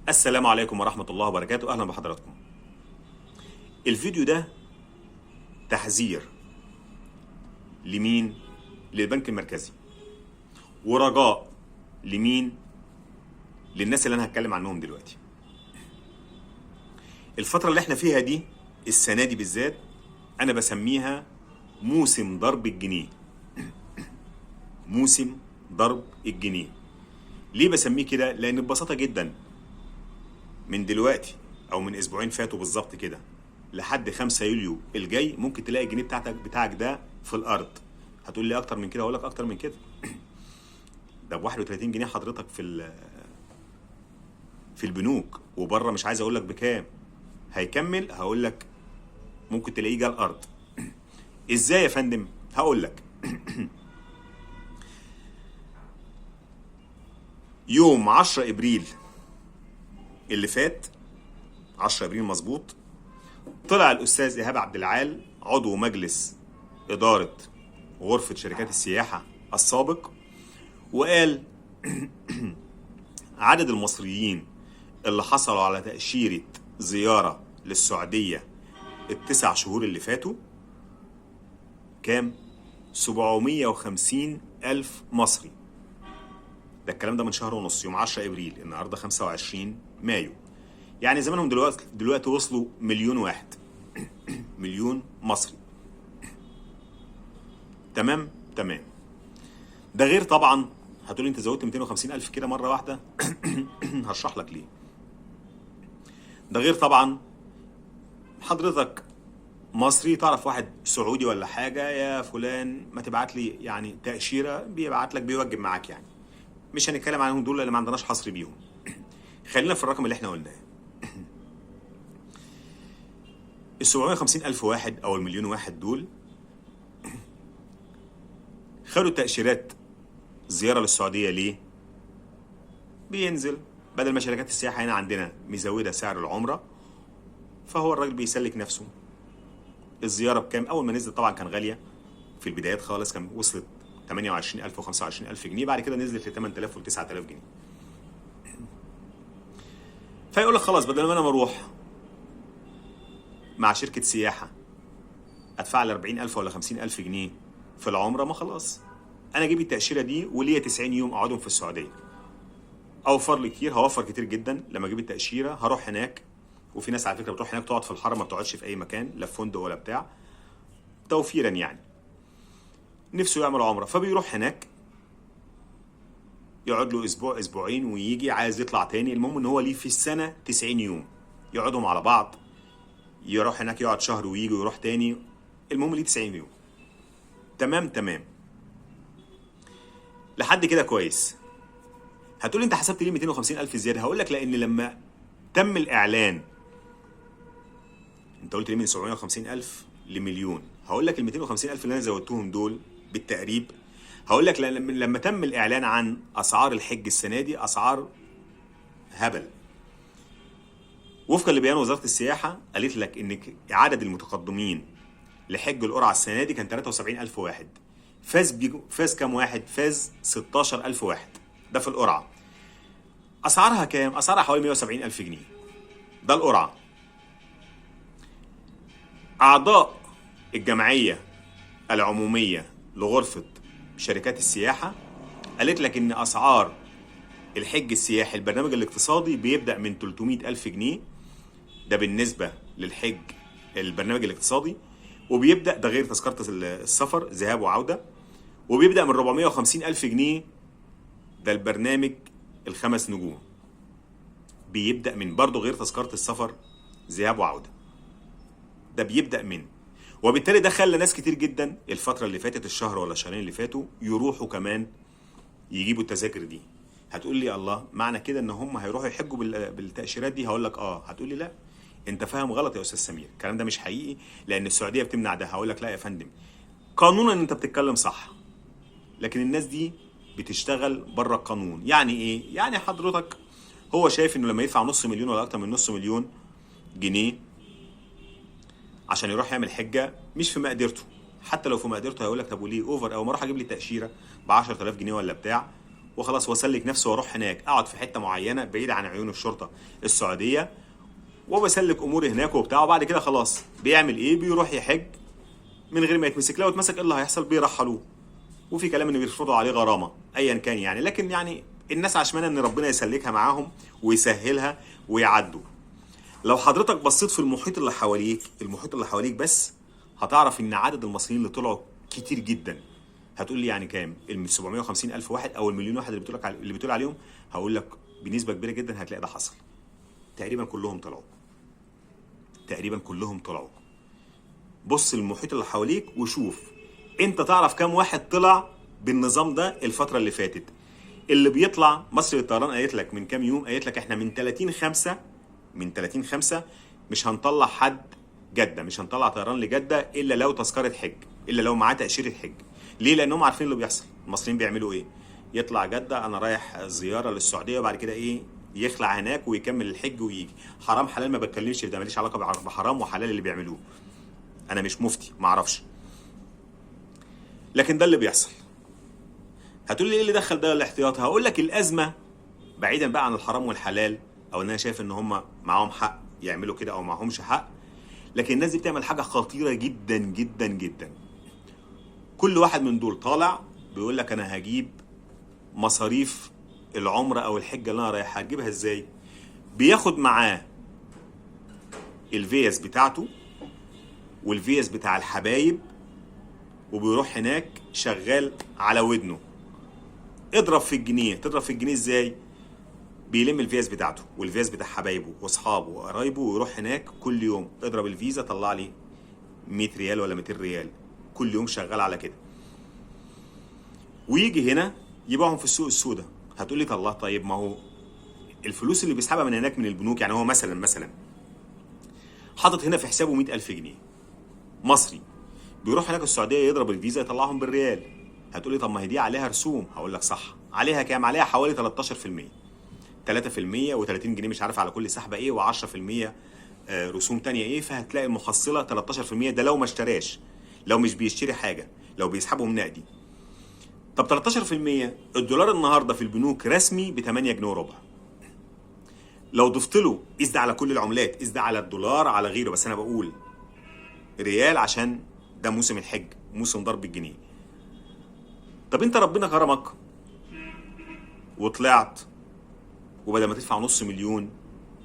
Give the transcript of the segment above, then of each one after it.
السلام عليكم ورحمة الله وبركاته. أهلا بحضراتكم. الفيديو ده تحذير لمين؟ للبنك المركزي، ورجاء لمين؟ للناس اللي أنا هتكلم عنهم دلوقتي. الفترة اللي احنا فيها دي، السنة دي بالذات، أنا بسميها موسم ضرب الجنيه. موسم ضرب الجنيه. ليه بسميه كده؟ لأن ببساطة جدا من دلوقتي او من اسبوعين فاتوا بالظبط كده لحد 5 يوليو الجاي ممكن تلاقي الجنيه بتاعك ده في الارض. هتقول لي اكتر من كده؟ هقول لك اكتر من كده. ده ب 31 جنيه حضرتك في البنوك، وبره مش عايز اقول لك بكام. هيكمل هقول لك ممكن تلاقيه جه الارض. ازاي يا فندم؟ هقول لك. يوم 10 ابريل اللي فات، 10 ابريل مظبوط، طلع الاستاذ ايهاب عبد العال عضو مجلس اداره غرفه شركات السياحه السابق، وقال عدد المصريين اللي حصلوا على تاشيره زياره للسعوديه ال9 شهور اللي فاتوا كام؟ 750 ألف مصري. ده الكلام ده من شهر ونص، يوم 10 ابريل، النهارده 25 مايو. يعني زمانهم دلوقتي وصلوا مليون واحد. مليون مصري. تمام. ده غير طبعا، هتقولي انت زودت 250 ألف كده مرة واحدة. هشرح لك ليه. ده غير طبعا حضرتك مصري تعرف واحد سعودي ولا حاجة، يا فلان ما تبعت لي يعني تأشيرة، بيبعت لك بيوجب معاك يعني. مش هنتكلم عنهم دول اللي ما عندناش حصر بيهم. خلينا في الرقم اللي احنا قلناه. ال 750 ألف واحد أو المليون واحد دول خدوا تأشيرات زيارة للسعودية. ليه؟ بينزل بدل ما شركات السياحة هنا عندنا مزودة سعر العمرة، فهو الراجل بيسلك نفسه. الزيارة بكام؟ أول ما نزلت طبعا كان غالية في البدايات خالص، كان وصلت 28,000 و25,000 جنيه، بعد كده نزلت ل 8,000 و 9,000 جنيه. فيقول لك خلاص، بدل ما أنا بروح مع شركة سياحة أدفع لي 40,000 ولا 50,000 جنيه في العمرة، ما خلاص أنا أجيب التأشيرة دي وليا 90 يوم أقعدهم في السعودية. أوفر لي كتير، هوفر كتير جدا لما أجيب التأشيرة. هروح هناك، وفي ناس على فكرة بتروح هناك تقعد في الحرم، ما بتقعدش في أي مكان، لا في فندق ولا بتاع، توفيرا يعني. نفسه يعمل عمرة فبيروح هناك، يقعد له أسبوع أسبوعين ويجي عايز يطلع تاني. المهم إن هو ليه في السنة 90 يوم يقعدهم على بعض. يروح هناك يقعد شهر ويجي ويروح تاني. المهم ليه 90 يوم. تمام. لحد كده كويس. هتقول انت حسبت ليه 250 ألف زيادة؟ هقول لك لأن لما تم الإعلان، انت قلت ليه من 750 ألف لمليون. هقول لك ال 250 ألف اللي أنا زودتهم دول بالتقريب، هقول لك لما تم الإعلان عن أسعار الحج السنة دي، أسعار هبل. وفقا لبيان وزارة السياحة قالت لك إن عدد المتقدمين لحج القرعة السنة دي كان 73 ألف واحد. فاز كام واحد؟ فاز 16 ألف واحد. ده في القرعة. أسعارها كام؟ أسعارها حوالي 170 ألف جنيه. ده القرعة. أعضاء الجمعية العمومية لغرفة شركات السياحة قالت لك إن أسعار الحج السياحي البرنامج الاقتصادي بيبدأ من 300 ألف جنيه. ده بالنسبة للحج البرنامج الاقتصادي. وبيبدأ، ده غير تذكرة السفر ذهاب وعودة، وبيبدأ من 450 ألف جنيه. ده البرنامج ال5 نجوم. بيبدأ من برضه غير تذكرة السفر ذهاب وعودة. ده بيبدأ من، وبالتالي ده خلى ناس كتير جدا الفترة اللي فاتت، الشهر ولا الشهرين اللي فاتوا، يروحوا كمان يجيبوا التذاكر دي. هتقول لي الله، معنى كده ان هم هيروحوا يحجوا بالتأشيرات دي؟ هقول لك هتقول لي لا، انت فاهم غلط يا استاذ سمير، الكلام ده مش حقيقي لان السعوديه بتمنع ده. هقول لك لا يا فندم، قانونا انت بتتكلم صح، لكن الناس دي بتشتغل بره القانون. يعني ايه؟ يعني حضرتك هو شايف انه لما يدفع نص مليون ولا اكتر من نص مليون جنيه عشان يروح يعمل حجه، مش في مقدرته. حتى لو في مقدرته هيقول لك طب وليه اوفر؟ او ما اروح اجيب لي تاشيره ب 10,000 جنيه ولا بتاع، وخلاص واسلك نفسي واروح هناك اقعد في حته معينه بعيده عن عيون الشرطه السعوديه، وبسلك اموري هناك وبتاع، وبعد كده خلاص بيعمل ايه؟ بيروح يحج من غير ما يتمسك. لو اتمسك ايه اللي هيحصل؟ بيرحلوه، وفي كلام ان بيفرضوا عليه غرامه ايا كان يعني. لكن يعني الناس عشمانه ان ربنا يسلكها معاهم ويسهلها ويعدوا. لو حضرتك بصيت في المحيط اللي حواليك، المحيط اللي حواليك بس، هتعرف ان عدد المصريين اللي طلعوا كتير جدا. هتقول لي يعني كام؟ ال 750 الف واحد او المليون واحد اللي بتقول عليهم؟ هقول لك بنسبه كبيره جدا هتلاقي ده حصل. تقريبا كلهم طلعوا، تقريبا كلهم طلعوا. بص المحيط اللي حواليك وشوف انت تعرف كام واحد طلع بالنظام ده الفتره اللي فاتت. اللي بيطلع مصر للطيران قالت لك من كام يوم، قالت لك احنا من 30/5 مش هنطلع حد جده، مش هنطلع طيران لجده الا لو تذكره حج، الا لو معاه تاشيره حج. ليه؟ لانهم عارفين اللي بيحصل. المصريين بيعملوا ايه؟ يطلع جده انا رايح زياره للسعوديه، وبعد كده ايه؟ يخلع هناك ويكمل الحج ويجي. حرام حلال ما بتكلمش في ده، ماليش علاقه بحرام وحلال اللي بيعملوه، انا مش مفتي ما اعرفش، لكن ده اللي بيحصل. هتقول لي ايه اللي دخل ده الاحتياط؟ هقول لك الازمه بعيدا بقى عن الحرام والحلال، او ان انا شايف ان هم معاهم حق يعملوا كده او معاهمش حق، لكن الناس دي بتعمل حاجه خطيره جدا جدا جدا. كل واحد من دول طالع بيقول لك انا هجيب مصاريف العمره او الحجه اللي انا رايحها. هتجيبها ازاي؟ بياخد معاه الفيز بتاعته والفيز بتاع الحبايب، وبيروح هناك شغال على ودنه. اضرب في الجنيه. تضرب في الجنيه ازاي؟ بيلم الفيز بتاعته والفيز بتاع حبايبه واصحابه وقرايبه، ويروح هناك كل يوم اضرب الفيزا طلع لي 100 ريال ولا 200 ريال، كل يوم شغال على كده. ويجي هنا يبيعهم في السوق السوداء. هتقول لي الله، طيب ما هو الفلوس اللي بيسحبها من هناك من البنوك، يعني هو مثلا حاطط هنا في حسابه 100,000 جنيه مصري، بيروح هناك السعوديه يضرب الفيزا يطلعهم بالريال. هتقول لي طب ما هي دي عليها رسوم. هقول لك صح. عليها كام؟ عليها حوالي 13%، 3% و30 جنيه مش عارف على كل سحبه ايه، و10% رسوم تانية ايه. فهتلاقي المحصله 13%. ده لو ما اشتراش، لو مش بيشتري حاجه، لو بيسحبهم نقدي. طب 13%، الدولار النهارده في البنوك رسمي ب 8 جنيه وربع. لو ضفت له، قيس ده على كل العملات، قيس ده على الدولار على غيره، بس انا بقول ريال عشان ده موسم الحج، موسم ضرب الجنيه. طب انت ربنا كرمك وطلعت، وبدل ما تدفع نص مليون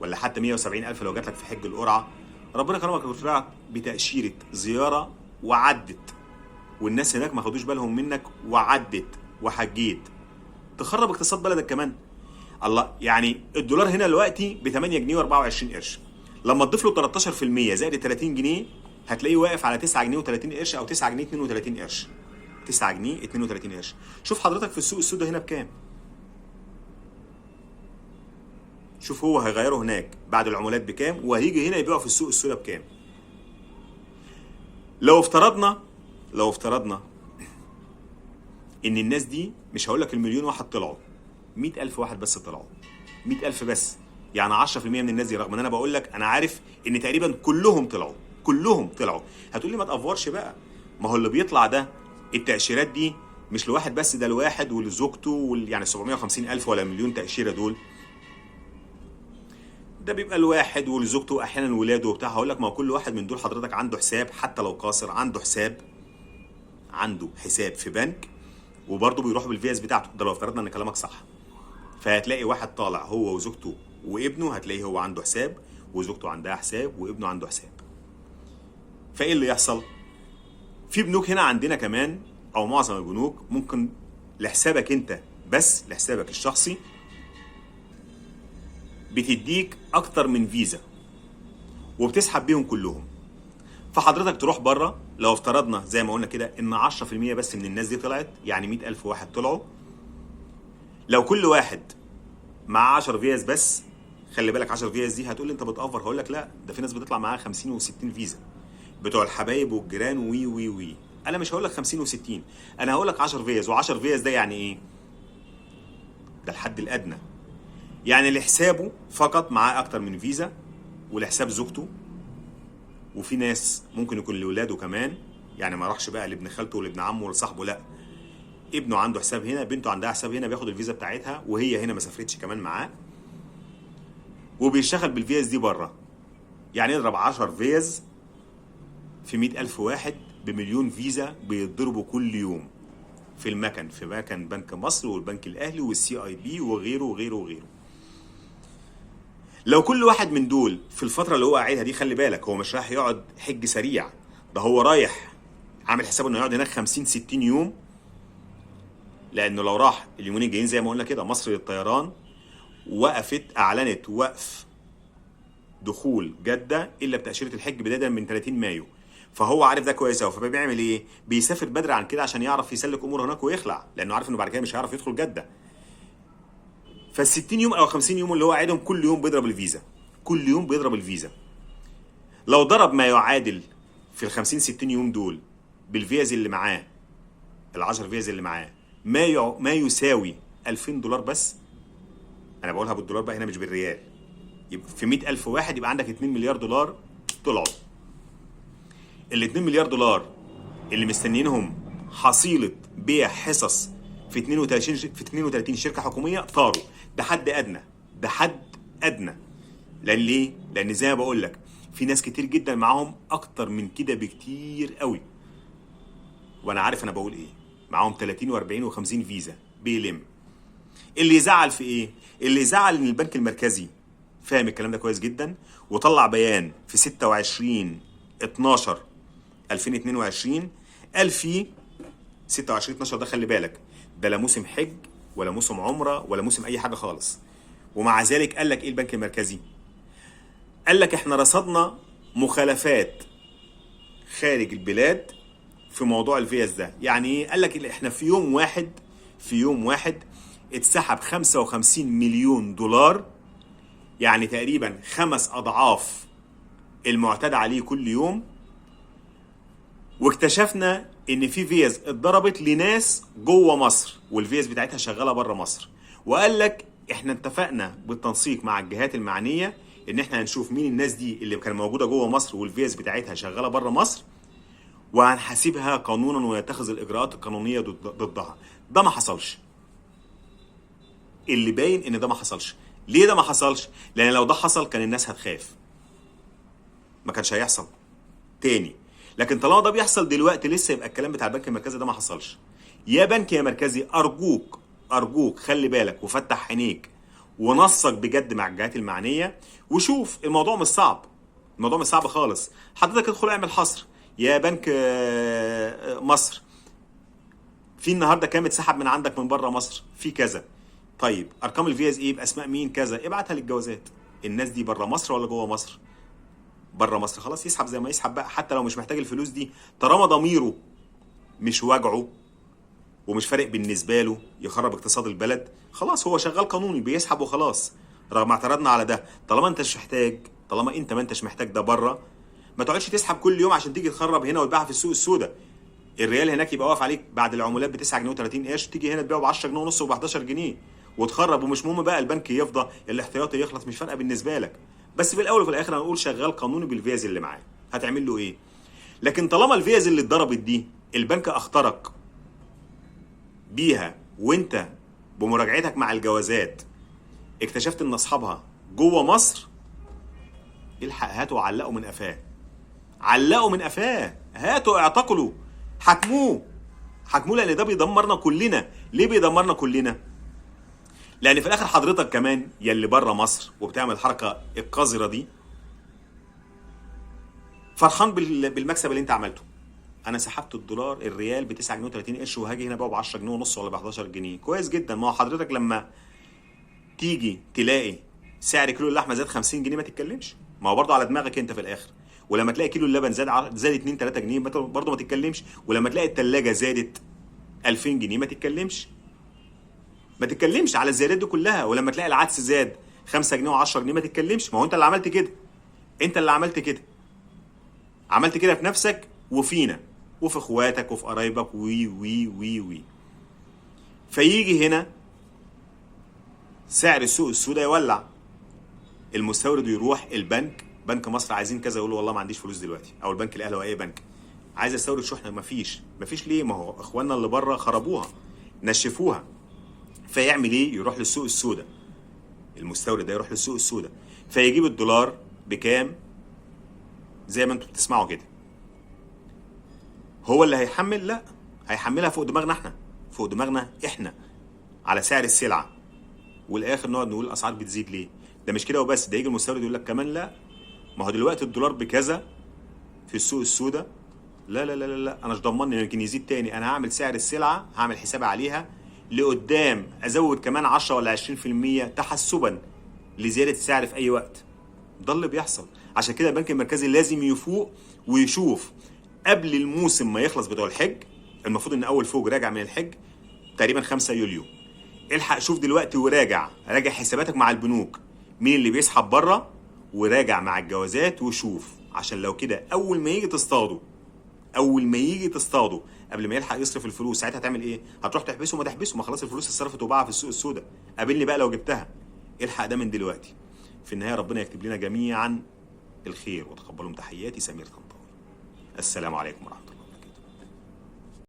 ولا حتى 170,000 لو جات لك في حج القرعه، ربنا كرمك وطلعت بتاشيره زياره وعدت، والناس هناك ما خدوش بالهم منك وعدت وحجيت، تخرب اقتصاد بلدك كمان. الله، يعني الدولار هنا دلوقتي ب 8 جنيه و24 قرش، لما تضيف له 13% زائد 30 جنيه هتلاقيه واقف على 9 جنيه و30 قرش او 9 جنيه 32 قرش. 9 جنيه 32 قرش. شوف حضرتك في السوق السوداء هنا بكام؟ شوف هو هيغيره هناك بعد العمولات بكام، وهيجي هنا يبيعه في السوق السوداء بكام. لو افترضنا ان الناس دي، مش هقول لك المليون واحد طلعوا، 100,000 واحد بس طلعوا، 100,000 بس، يعني 10% من الناس دي، رغم ان انا بقول لك انا عارف ان تقريبا كلهم طلعوا. هتقول لي ما تأفورش بقى، ما هو اللي بيطلع ده التأشيرات دي مش لواحد بس، ده لواحد ولزوجته يعني 750,000 ولا مليون تأشيرة دول، ده بيبقى الواحد ولزوجته احيانا ولاده وبتاع. هقول لك ما هو كل واحد من دول حضرتك عنده حساب، حتى لو قاصر عنده حساب في بنك، وبرضه بيروح بالفيز بتاعته. ده لو افترضنا ان كلامك صح. فهتلاقي واحد طالع هو وزوجته وابنه، هتلاقيه هو عنده حساب وزوجته عندها حساب وابنه عنده حساب. فايه اللي يحصل؟ في بنوك هنا عندنا كمان، او معظم البنوك، ممكن لحسابك انت بس، لحسابك الشخصي، بتديك اكتر من فيزا وبتسحب بيهم كلهم. فحضرتك تروح بره، لو افترضنا زي ما قلنا كده ان 10% بس من الناس دي طلعت، يعني 100,000 واحد طلعوا، لو كل واحد معاه 10 فيز بس، خلي بالك 10 فيز دي، هتقول لي انت بتأفر. هقول لك لا، ده في ناس بتطلع معاها 50 و60 فيزا، بتوع الحبايب والجيران وي وي وي. انا مش هقول لك 50 و60، انا هقول لك 10 فيز. و10 فيز ده يعني ايه؟ ده الحد الادنى، يعني لحسابه فقط معاه اكتر من فيزا، ولحساب زوجته، وفي ناس ممكن يكون لاولاده كمان، يعني ما راحش بقى لابن خالته ولابن عمه ولصاحبه، لا، ابنه عنده حساب هنا، بنته عندها حساب هنا، بياخد الفيزا بتاعتها وهي هنا ما سافرتش كمان معاه، وبيشتغل بالفيز دي بره. يعني اضرب 10 فيز في 100,000 واحد بمليون فيزا بيتضربوا كل يوم في المكن، في مكن بنك مصر والبنك الاهلي والسي اي بي وغيره وغيره وغيره. لو كل واحد من دول في الفتره اللي هو قاعدها دي، خلي بالك هو مش رايح يقعد حج سريع، ده هو رايح عامل حسابه انه يقعد هناك 50 60 يوم، لانه لو راح اليومين الجايين زي ما قلنا كده مصر للطيران اعلنت وقف دخول جده الا بتاشيره الحج بدايه من 30 مايو. فهو عارف ده كويس قوي، فبيعمل ايه؟ بيسافر بدري عن كده عشان يعرف يسلك اموره هناك ويخلع، لانه عارف انه بعد كده مش هيعرف يدخل جده. فال 60 يوم او 50 يوم اللي هو قاعدهم كل يوم بيضرب الفيزا، كل يوم بيضرب الفيزا. لو ضرب ما يعادل في ال 50 60 يوم دول بالفيز اللي معاه، ال 10 فيز اللي معاه، ما يساوي $2000 بس. انا بقولها بالدولار بقى هنا مش بالريال. يبقى في 100,000 واحد يبقى عندك 2 مليار دولار طلعوا. ال 2 مليار دولار اللي مستنيينهم حصيله بيع حصص في 32 شركه حكوميه طاروا. ده حد ادنى، ده حد ادنى. لان ليه؟ لان زي ما بقول لك في ناس كتير جدا معاهم اكتر من كده بكتير قوي، وانا عارف انا بقول ايه، معاهم 30 و40 و50 فيزا بيلم. اللي يزعل في ايه؟ اللي يزعل ان البنك المركزي فاهم الكلام ده كويس جدا، وطلع بيان في 26/12/2022 قال فيه 26/12 ده خلي بالك ده لا موسم حج ولا موسم عمره ولا موسم اي حاجه خالص. ومع ذلك قال لك ايه البنك المركزي؟ قال لك احنا رصدنا مخالفات خارج البلاد في موضوع الفيز ده. يعني ايه؟ قال لك احنا في يوم واحد اتسحب 55 مليون دولار، يعني تقريبا 5 أضعاف المعتاد عليه كل يوم. واكتشفنا ان في فيز اتضربت لناس جوه مصر والفيز بتاعتها شغاله بره مصر. وقال لك احنا اتفقنا بالتنسيق مع الجهات المعنيه ان احنا هنشوف مين الناس دي اللي كانت موجوده جوه مصر والفيز بتاعتها شغاله بره مصر، وهنحاسبها قانونا ويتخذ الاجراءات القانونيه ضدها. ده ما حصلش. اللي باين ان ده ما حصلش. ليه ده ما حصلش؟ لان لو ده حصل كان الناس هتخاف، ما كانش هيحصل تاني. لكن طالما ده بيحصل دلوقتي لسه، يبقى الكلام بتاع البنك المركزي ده ما حصلش. يا بنك يا مركزي، ارجوك خلي بالك وفتح عينيك ونسق بجد مع الجهات المعنيه وشوف. الموضوع مش صعب، الموضوع مش صعب خالص. حضرتك ادخل اعمل حصر يا بنك مصر، في النهارده كام اتسحب من عندك من بره مصر؟ في كذا. طيب ارقام الفيز ايه باسماء مين كذا؟ ابعتها للجوازات. الناس دي بره مصر ولا جوه مصر؟ بره مصر. خلاص يسحب زي ما يسحب بقى، حتى لو مش محتاج الفلوس دي، طالما ضميره مش واجعه ومش فارق بالنسبه له يخرب اقتصاد البلد، خلاص هو شغال قانوني بيسحب وخلاص. رغم اعتراضنا على ده، طالما انت مش محتاج، طالما انت ما انتش محتاج ده بره، ما تقعدش تسحب كل يوم عشان تيجي تخرب هنا وتبيعها في السوق السوداء. الريال هناك يبقى واقف عليك بعد العمولات ب 9 جنيه و30 قرش، تيجي هنا تبيعه ب 10 جنيه ونص وب 11 جنيه وتخرب. ومش مهم بقى البنك يفضى، الاحتياطي يخلص، مش فارقه بالنسبه لك. بس في الاول وفي الاخر هنقول شغال قانوني بالفيز اللي معاه، هتعمل له ايه؟ لكن طالما الفيز اللي اتضربت دي البنك اخترق بيها، وانت بمراجعتك مع الجوازات اكتشفت ان اصحابها جوه مصر، الحق هاتوا علقوا من قفاه، علقوا من قفاه، هاتوا اعتقلوا، حكموه، لان ده بيدمرنا كلنا. ليه بيدمرنا كلنا؟ لان في الاخر حضرتك كمان يلي بره مصر وبتعمل الحركه القذره دي فرحان بالمكسب اللي انت عملته. انا سحبت الدولار الريال ب 9 جنيه و30 قرش وهاجي هنا بقى ب 10 جنيه ونص ولا ب 11 جنيه. كويس جدا. ما هو حضرتك لما تيجي تلاقي سعر كيلو اللحمه زاد 50 جنيه ما تتكلمش، ما هو برضه على دماغك انت في الاخر. ولما تلاقي كيلو اللبن زاد 2 3 جنيه برضه ما تتكلمش. ولما تلاقي الثلاجه زادت 2000 جنيه ما تتكلمش، ما تتكلمش على الزيادات دي كلها. ولما تلاقي العدس زاد 5 جنيه و10 جنيه ما تتكلمش. ما هو انت اللي عملت كده، انت اللي عملت كده، عملت كده في نفسك وفينا وفي اخواتك وفي قرايبك وي وي وي وي. فيجي هنا سعر السوق السوداء يولع، المستورد يروح البنك، بنك مصر عايزين كذا، يقول له والله ما عنديش فلوس دلوقتي، او البنك الاهلي او اي بنك عايز استورد شحنه، مفيش ليه؟ ما هو اخواننا اللي بره خربوها. نشفوها. فيعمل ايه؟ يروح للسوق السوداء، المستورد ده يروح للسوق السوداء فيجيب الدولار بكام؟ زي ما انتم بتسمعوا كده. هو اللي هيحمل؟ لا، هيحملها فوق دماغنا احنا، فوق دماغنا احنا، على سعر السلعه. والاخر نقعد نقول الاسعار بتزيد ليه؟ ده مش كده وبس، ده يجي المستورد يقول لك كمان لا، ما هو دلوقتي الدولار بكذا في السوق السوداء، لا لا لا لا, لا. انا مش ضمني يمكن يزيد تاني، انا هعمل سعر السلعه، هعمل حسابي عليها لقدام، ازود كمان 10 ولا 20% تحسبا لزياده السعر في اي وقت. ده اللي بيحصل. عشان كده البنك المركزي لازم يفوق ويشوف قبل الموسم ما يخلص بتوع الحج. المفروض ان اول فوج راجع من الحج تقريبا 5 يوليو. الحق شوف دلوقتي وراجع، راجع حساباتك مع البنوك مين اللي بيسحب بره، وراجع مع الجوازات وشوف، عشان لو كده اول ما يجي تصطاده، اول ما يجي تصطاده قبل ما يلحق يصرف الفلوس، ساعتها هتعمل ايه؟ هتروح تحبسه؟ ما تحبسه، ما خلاص الفلوس اتصرفت وباعها في السوق السوداء، قابلني بقى لو جبتها. الحق ده من دلوقتي. في النهايه ربنا يكتب لنا جميعا الخير، وتقبلوا تحياتي سمير طنطاوي. السلام عليكم ورحمه الله.